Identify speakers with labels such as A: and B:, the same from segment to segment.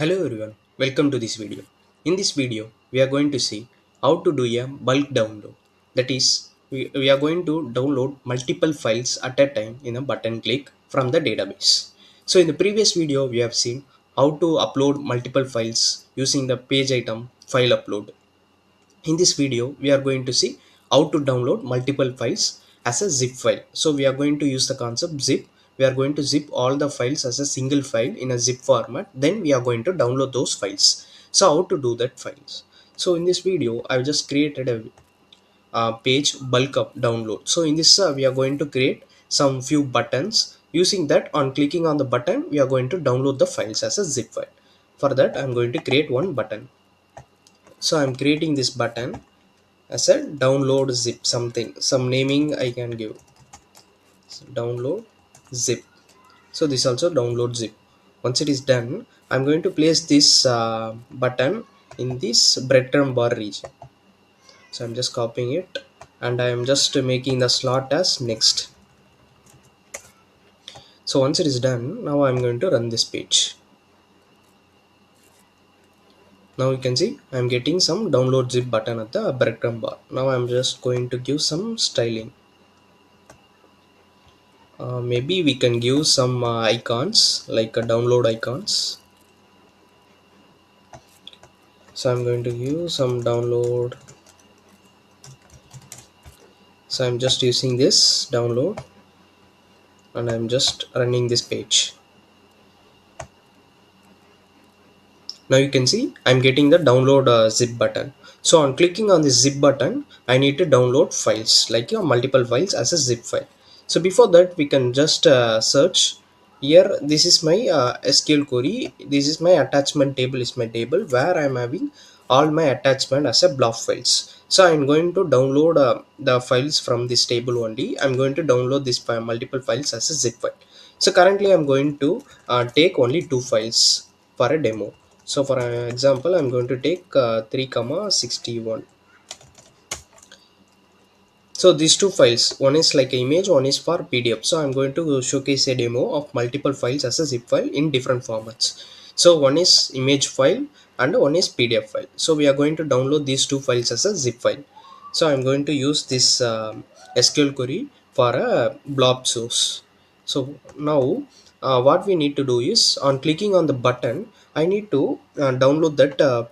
A: Hello everyone, welcome to this video. In this video, we are going to see how to do a bulk download. That is, we are going to download multiple files at a time in a button click from the database. So in the previous video, we have seen how to upload multiple files using the page item file upload. In this video, we are going to see how to download multiple files as a zip file. So we are going to use the concept zip. We are going to zip all the files as a single file in a zip format. Then we are going to download those files. So how to do that files? So in this video, I've just created a page bulk up download. So in this, we are going to create some few buttons. Using that, on clicking on the button, we are going to download the files as a zip file. For that, I'm going to create one button. So I'm creating this button as a download zip something, some naming I can give. So download zip. So this also download zip. Once it is done, I'm going to place this button in this breadcrumb bar region. So I'm just copying it and I am just making the slot as next. So once it is done, now I'm going to run this page. Now you can see I'm getting some download zip button at the breadcrumb bar. Now I'm just going to give some styling. Maybe we can give some icons like download icons. So I'm going to give some download. So I'm just using this download and I'm just running this page. Now you can see I'm getting the download zip button. So on clicking on this zip button, I need to download files like multiple files as a zip file. So before that, we can just search here. This is my SQL query. This is my attachment table is my table where I'm having all my attachment as a blob files. So I'm going to download the files from this table only. I'm going to download this file, multiple files as a zip file. So currently I'm going to take only two files for a demo. So for an example, I'm going to take 3 comma 61. So these two files, one is like image, one is for PDF. So I'm going to showcase a demo of multiple files as a zip file in different formats. So one is image file and one is PDF file. So we are going to download these two files as a zip file. So I'm going to use this SQL query for a blob source. So now what we need to do is on clicking on the button, I need to download that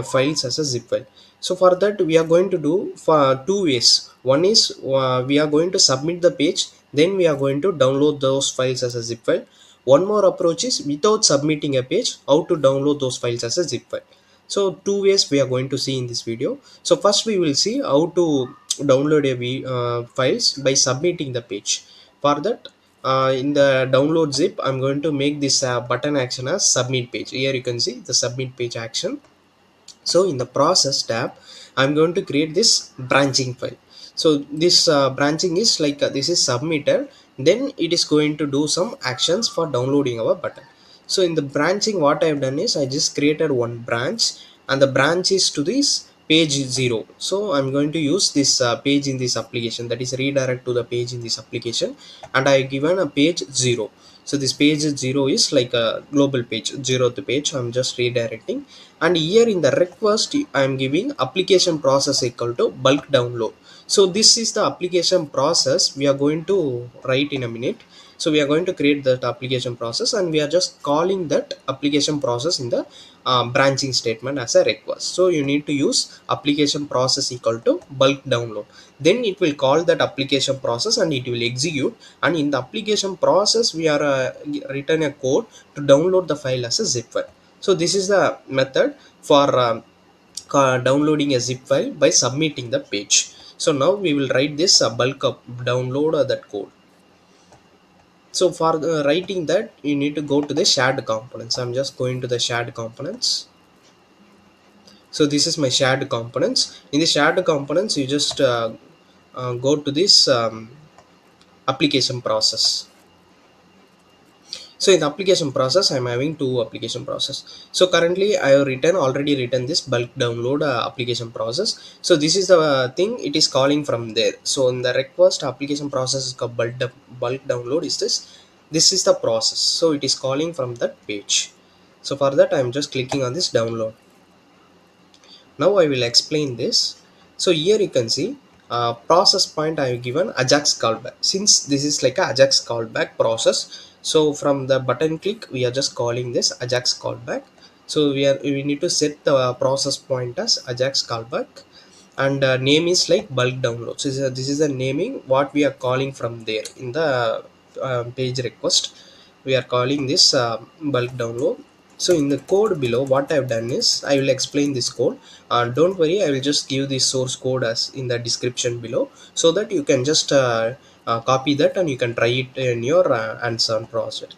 A: files as a zip file. So for that, we are going to do for two ways. One is we are going to submit the page, then we are going to download those files as a zip file. One more approach is without submitting a page, how to download those files as a zip file. So two ways we are going to see in this video. So first we will see how to download a files by submitting the page. For that, in the download zip, I'm going to make this button action as submit page. Here you can see the submit page action. So in the process tab, I'm going to create this branching file. So this branching is like this is submitted, then it is going to do some actions for downloading our button. So in the branching, what I've done is I just created one branch and the branch is to this page 0. So I'm going to use this page in this application, that is redirect to the page in this application, and I given a page 0. So this page 0 is like a global page, 0th page. I'm just redirecting, and here in the request I am giving application process equal to bulk download. So this is the application process we are going to write in a minute. So we are going to create that application process and we are just calling that application process in the branching statement as a request. So you need to use application process equal to bulk download, then it will call that application process and it will execute, and in the application process we are written a code to download the file as a zip file. So this is the method for downloading a zip file by submitting the page. So now we will write this bulk up download that code. So for writing that, you need to go to the shared components. I'm just going to the shared components. So this is my shared components. In the shared components, you just go to this application process. So in the application process, I'm having two application process. So currently I have already written this bulk download application process. So this is the thing it is calling from there. So in the request application process is called bulk download is this is the process. So it is calling from that page. So for that I'm just clicking on this download. Now I will explain this. So here you can see process point I have given Ajax callback. Since this is like a Ajax callback process, so from the button click we are just calling this Ajax callback. So we need to set the process point as Ajax callback, and name is like bulk download. So this is the naming what we are calling from there in the page request. We are calling this bulk download. So in the code below, what I've done is I will explain this code. Don't worry, I will just give the source code as in the description below, so that you can just copy that and you can try it in your hands-on project.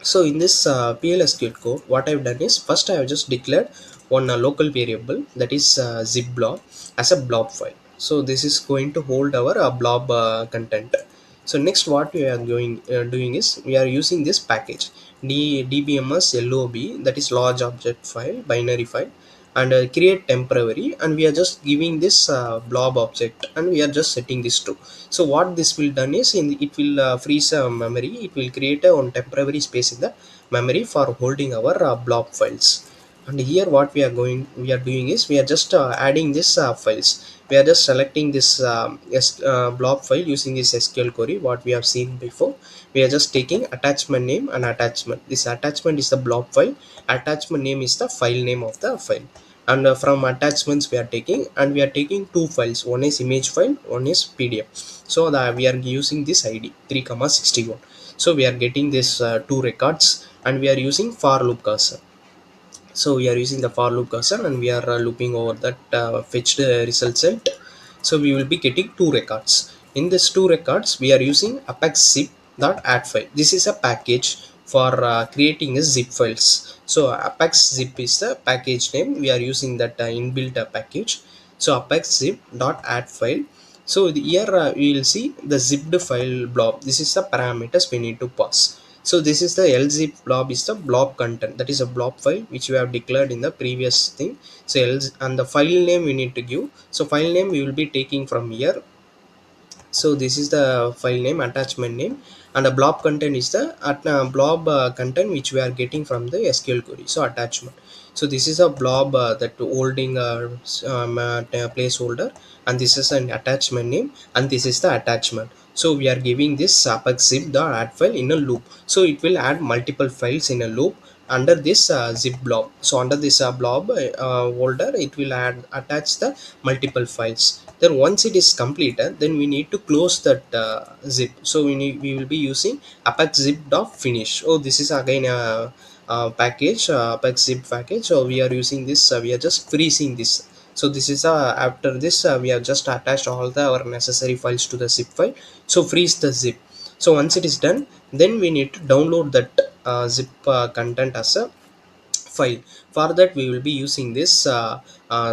A: So in this PLSQL code, what I've done is first I have just declared one local variable, that is zip blob, as a blob file. So this is going to hold our blob content. So next what we are doing is we are using this package dbms lob, that is large object file, binary file, and create temporary, and we are just giving this blob object, and we are just setting this to. So what this will done is it will freeze memory. It will create a one temporary space in the memory for holding our blob files. And here what we are doing is we are just adding this files. We are just selecting this blob file using this SQL query what we have seen before. We are just taking attachment name and attachment. This attachment is the blob file, attachment name is the file name of the file. And from attachments we are taking, and we are taking two files, one is image file, one is PDF. So that we are using this id 3 61. So we are getting this two records, and we are using for loop cursor. So we are using the for loop cursor, and we are looping over that fetched result set. So we will be getting two records. In this two records we are using apex zip dot add file. This is a package for creating a zip files. So apex zip is the package name. We are using that inbuilt package. So apex zip dot add file. So here we will see the zipped file blob. This is the parameters we need to pass. So this is the lzip blob, is the blob content, that is a blob file which we have declared in the previous thing. So and the file name we need to give. So file name we will be taking from here. So this is the file name, attachment name, and the blob content is the blob content which we are getting from the SQL query. So attachment. So this is a blob that holding placeholder, and this is an attachment name, and this is the attachment. So we are giving this apex zip the add file in a loop. So it will add multiple files in a loop under this zip blob. So under this blob folder, it will attach the multiple files. Then once it is completed, then we need to close that zip. So we will be using apex zip dot finish. Oh, this is again package, apex zip package. So we are using this, we are just freezing this. So this is after this we have just attached all the our necessary files to the zip file. So freeze the zip. So once it is done, then we need to download that zip content as a file. For that we will be using this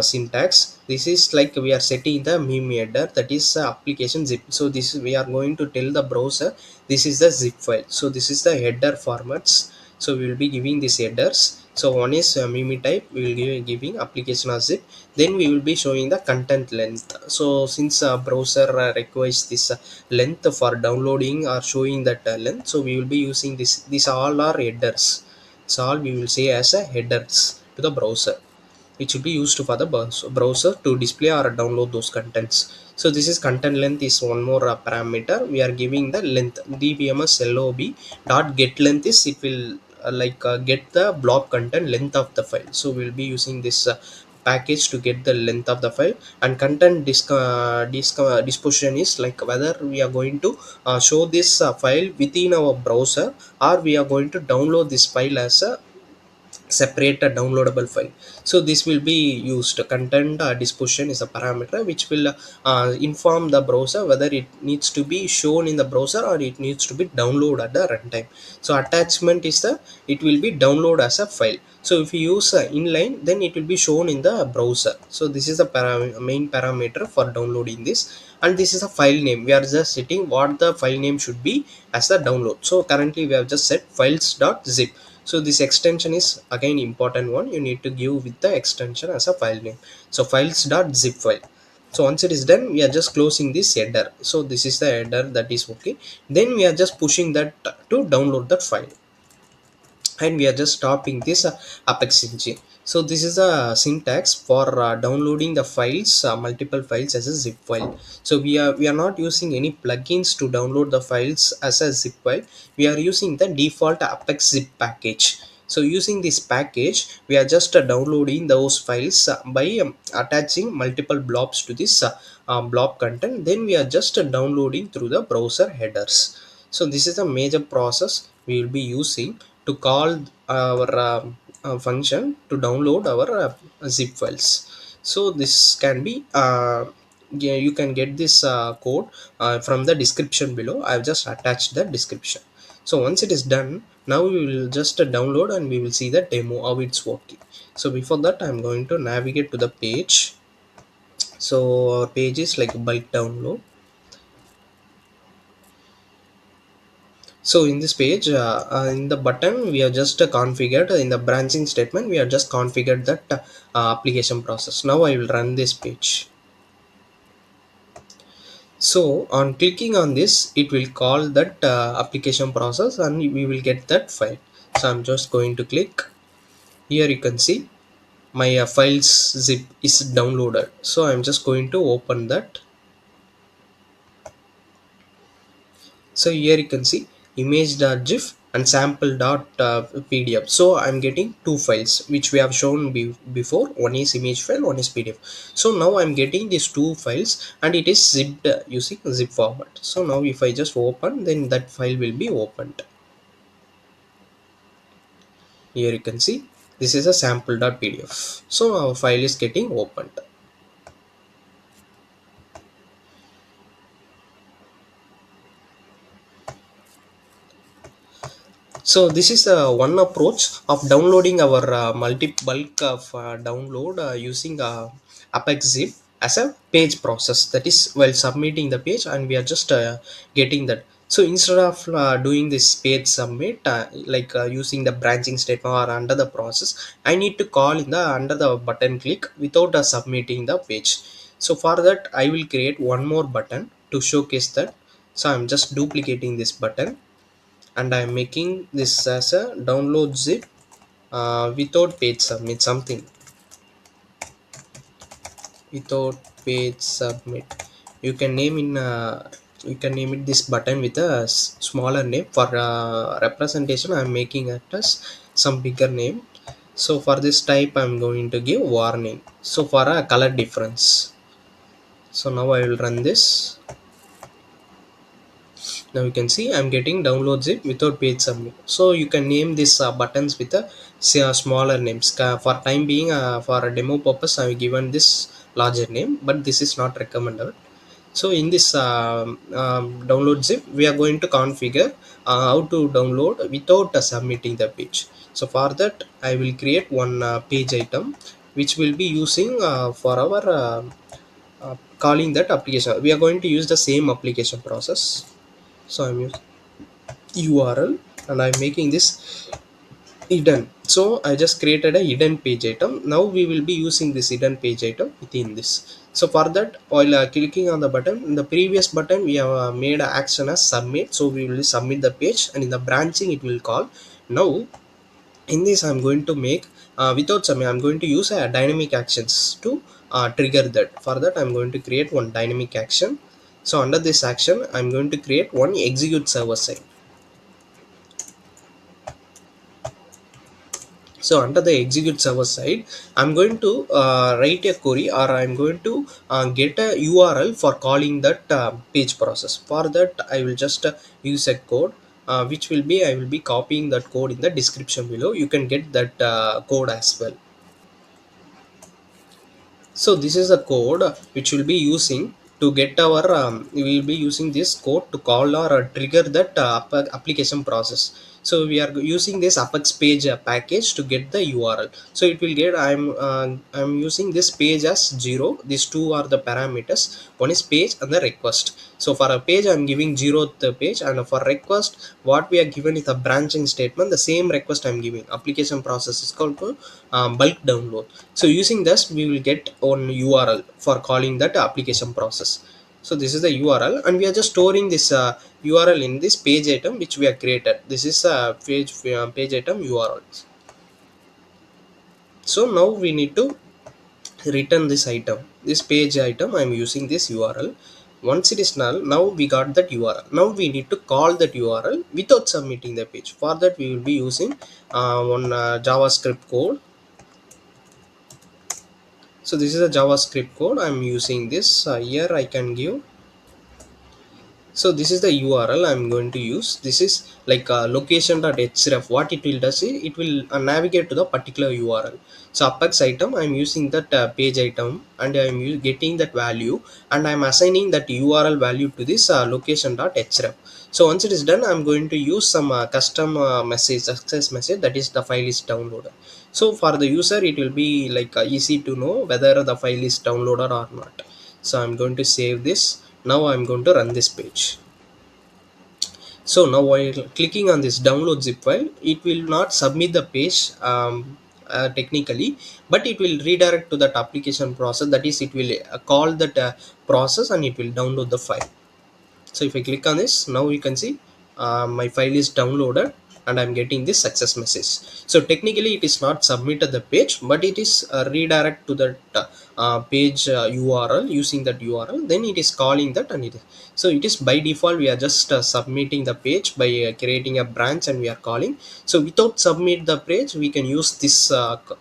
A: syntax. This is like we are setting the meme header, that is application zip. So this we are going to tell the browser this is the zip file. So this is the header formats. So we will be giving these headers. So one is meme type, we will be giving application as zip. Then we will be showing the content length. So since browser requires this length for downloading or showing that length, so we will be using this. These all are headers. So all we will say as a headers to the browser, which will be used for the browser to display or download those contents. So this is content length is one more parameter. We are giving the length dbms lob dot get length is it will get the blob content length of the file. So we'll be using this package to get the length of the file. And content disposition is like whether we are going to show this file within our browser, or we are going to download this file as a separate a downloadable file. So this will be used. Content disposition is a parameter which will inform the browser whether it needs to be shown in the browser or it needs to be downloaded at the runtime. So attachment is the it will be download as a file. So if you use inline, then it will be shown in the browser. So this is the main parameter for downloading this. And this is a file name. We are just setting what the file name should be as the download. So currently we have just set files.zip. So this extension is again important one. You need to give with the extension as a file name. So files.zip file. So once it is done, we are just closing this header. So this is the header, that is okay. Then we are just pushing that to download that file. and we are just stopping this apex engine. So this is a syntax for downloading the files, multiple files as a zip file. So we are not using any plugins to download the files as a zip file. We are using the default apex zip package. So using this package, we are just downloading those files by attaching multiple blobs to this blob content. Then we are just downloading through the browser headers. So this is a major process we will be using to call our function to download our zip files. So this can be yeah, you can get this code from the description below. I've just attached the description. So once it is done, now we will just download and we will see the demo how it's working. So before that, I'm going to navigate to the page. So our page is like bulk download. So in this page, in the button, we are just configured in the branching statement. We are just configured that application process. Now I will run this page. So on clicking on this, it will call that application process and we will get that file. So I'm just going to click. Here you can see my files zip is downloaded. So I'm just going to open that. So here you can see image.gif and sample.pdf. So I'm getting two files which we have shown before. One is image file, one is pdf. So now I'm getting these two files and it is zipped using zip format. So now if I just open, then that file will be opened. Here you can see this is a sample.pdf. So our file is getting opened. So this is one approach of downloading our multi bulk of download using apex zip as a page process, that is while submitting the page and we are just getting that. So instead of doing this page submit like using the branching statement or under the process, I need to call in the under the button click without submitting the page. So for that I will create one more button to showcase that. So I'm just duplicating this button and I'm making this as a download zip without page submit something, without page submit. You can name in you can name it this button with a smaller name. For representation I'm making it as some bigger name. So for this type I'm going to give warning, so for a color difference. So now I will run this. Now you can see I'm getting download zip without page submit. So you can name these buttons with a say smaller names. For time being for a demo purpose I've given this larger name, but this is not recommended. So in this download zip we are going to configure how to download without submitting the page. So for that I will create one page item which will be using for our calling that application. We are going to use the same application process. So I'm using URL and I'm making this hidden. So I just created a hidden page item. Now we will be using this hidden page item within this. So for that, while clicking on the button, in the previous button we have made an action as submit. So we will submit the page and in the branching it will call. Now in this I'm going to make without submit, I'm going to use dynamic actions to trigger that. For that I'm going to create one dynamic action. So under this action I'm going to create one execute server side. So under the execute server side I'm going to write a query, or I'm going to get a URL for calling that page process. For that I will just use a code which will be, I will be copying that code in the description below. You can get that code as well. So this is a code which will be using to get our we will be using this code to call or trigger that application process. So we are using this apex page package to get the URL. So it will get, I'm using this page as 0. These two are the parameters. One is page and the request. So for a page I'm giving 0th page, and for request what we are given is a branching statement. The same request I'm giving application process is called to bulk download. So using this we will get one URL for calling that application process. So this is the URL, and we are just storing this URL in this page item which we have created. This is a page item URL. So now we need to return this item, this page item. I'm using this URL. Once it is null, now we got that URL. Now we need to call that URL without submitting the page. For that we will be using one JavaScript code. So this is a JavaScript code. I'm using this. Here I can give. So this is the URL I'm going to use. This is like location.href. What it will does is it will navigate to the particular URL. So apex item, I'm using that page item, and I'm getting that value, and I'm assigning that URL value to this location.href. So once it is done, I'm going to use some custom message, success message, that is the file is downloaded. So for the user it will be like easy to know whether the file is downloaded or not. So I'm going to save this. Now I'm going to run this page. So now while clicking on this download zip file, it will not submit the page technically, but it will redirect to that application process. That is, it will call that process, and it will download the file. So if I click on this, now you can see my file is downloaded, and I'm getting this success message. So technically it is not submitted the page, but it is redirect to that page URL. Using that URL, then it is calling that, and so it is by default we are just submitting the page by creating a branch, and we are calling. So without submit the page, we can use this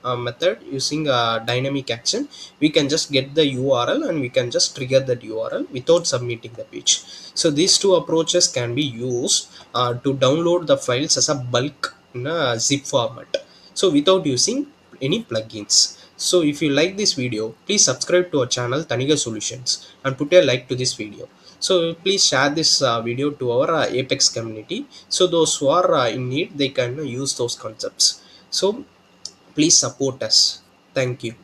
A: method using dynamic action. We can just get the URL, and we can just trigger that URL without submitting the page. So these two approaches can be used to download the files as a bulk in a zip format, so without using any plugins. So if you like this video, please subscribe to our channel Taniga Solutions, and put a like to this video. So please share this video to our Apex community, so those who are in need, they can use those concepts. So please support us. Thank you.